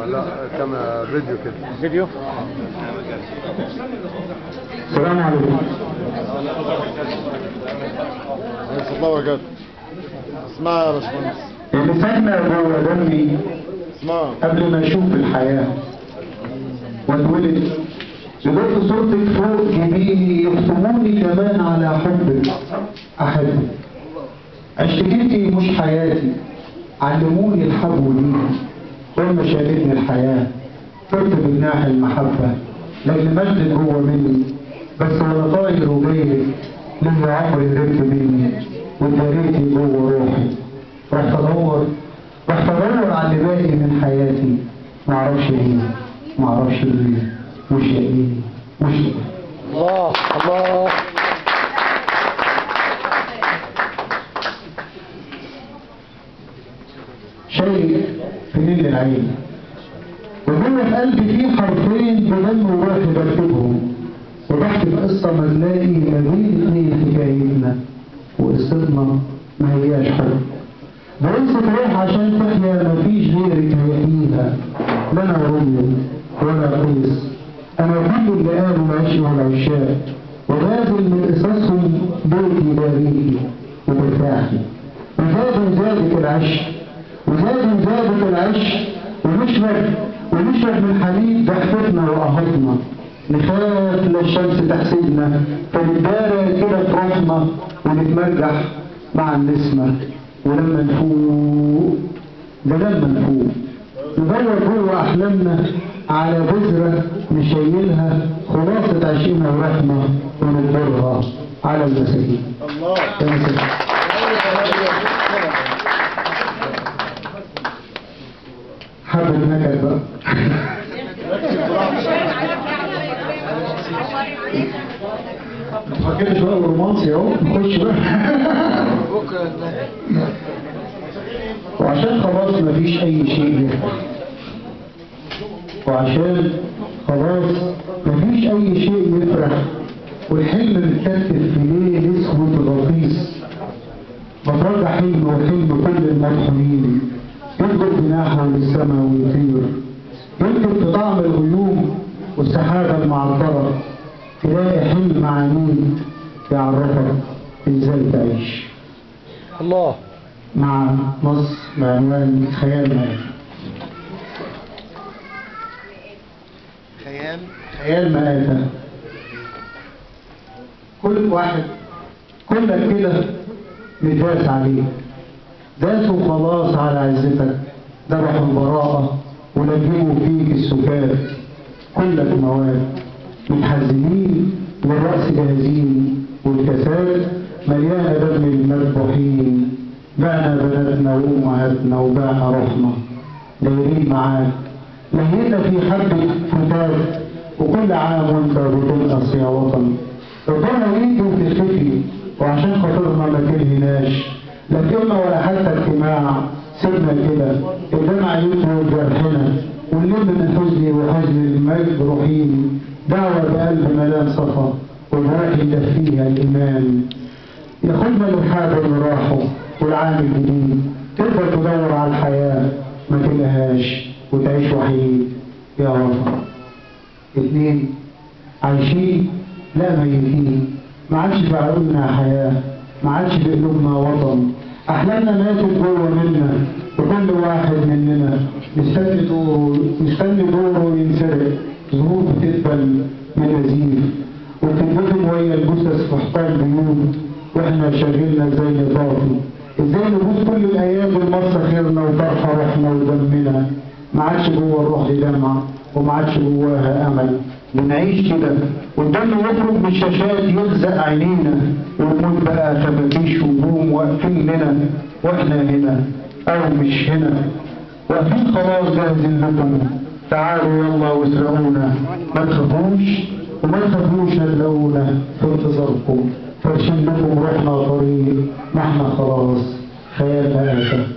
لا كان فيديو كده. فيديو. السلام عليكم. ورحمة الله وبركاته. اسمع يا باشمهندس. اللي ساكنه جوه دمي اسمع. قبل ما اشوف الحياه واتولد لقيت صورتك فوق جبيني يختموني كمان على حبك احبك. اشتكيتي مش حياتي علموني الحب ليكي ثم شالتني الحياه طرت بجناح المحبه لأجل مجد جوه مني بس وانا طاير وجايلك لما عمري هربت مني واتداريتي جوه روحي. رحت ادور على اللي باقي من حياتي معرفش ليه معرفش ليه مش لاقيني مش لاقيني. الله الله. شايف في ليل العين وجوه في قلبي في حرفين بدم وروحي بكتبهم وبحكي قصة ما تلاقي ما بين اتنين حكايتنا وقصتنا ما هياش حب. برنسة روح عشان تحيا مفيش غيرك هيحييها لا انا روميو ولا قيس. انا كل اللي قالوا العشق والعشاق ولازم من قصصهم بيتي باريكي وبرتاحي. وزادت العشق وزادت العشق ونشرب من حليب ضحكتنا وقهرنا نخاف للشمس تحسدنا فنتدارى كده في روحنا ونتمرجح مع النسمة ولما نفوق ندور جوه احلامنا على بذرة نشيلها خلاصة عشقنا ورحمة ونجبرها على المساكين. الله حبة نكد بقى. فكرت بقى رومانسي اهو نخش بقى. وعشان خلاص مفيش اي شيء يفرح وعشان خلاص مفيش اي شيء يفرح والحلم متكتف في ليل اسود غطيس بترجع حلم وحلم كل المطحونين يضرب جناحه للسماء ويطير يكتب في طعم الغيوم والسحابه المعطره تلاقي حلم عنيد يعرفك ازاي تعيش. الله. مع نص بعنوان خيال مآتة. خيال مآتة. كل واحد كلك كده متداس عليه داسوا خلاص على عزتك ذبحوا البراءة ونجموا فيك السكات كلك مواد متحزنين والرأس جاهزين والكاسات مليانة دم المذبوحين. بعنا بناتنا وأمهاتنا وبعنا روحنا دايرين معاك لهينا في حبة فتات وكل عام وانت بتنقص يا وطن. ربنا يجي وتختفي وعشان خاطرنا ما تلهناش لا كلمة ولا حتى اجتماع سيبنا كده الدمع يطول جرحنا ونلم من حزني وحزن المجروحين دعوة بقلب ملان صفا والروح يدفيها الإيمان ياخدنا للحاجة اللي راحوا والعام الجديد تقدر تدور على الحياة ما تلاقيهاش وتعيش وحيد يا وطن. 2 عايشين لا ميتين ما عادش في عيوننا حياة ما عادش في قلوبنا وطن. أحلامنا ماتت جوه منا وكل واحد مننا مستني دوره ينسرق ظروف بتقبل منازيف وبتتدفن ويا الجثث في حيطان بيوت واحنا شاغلنا زي طافي. ازاي نبوس كل الايام بالمصة خيرنا وفرحة روحنا ودمنا ما عادش جوه الروح دمع وما عادش جواها امل. بنعيش كده والدم يخرج من الشاشات يلزق عينينا والموت بقى خفافيش وهموم واقفين لنا واحنا هنا او مش هنا واقفين خلاص جاهزين لكم تعالوا يلا واسرقونا ما تخافوش وما تخافوش هتلاقونا في انتظاركم فرشين لكم روحنا طريق ما احنا خلاص خيال مآتة.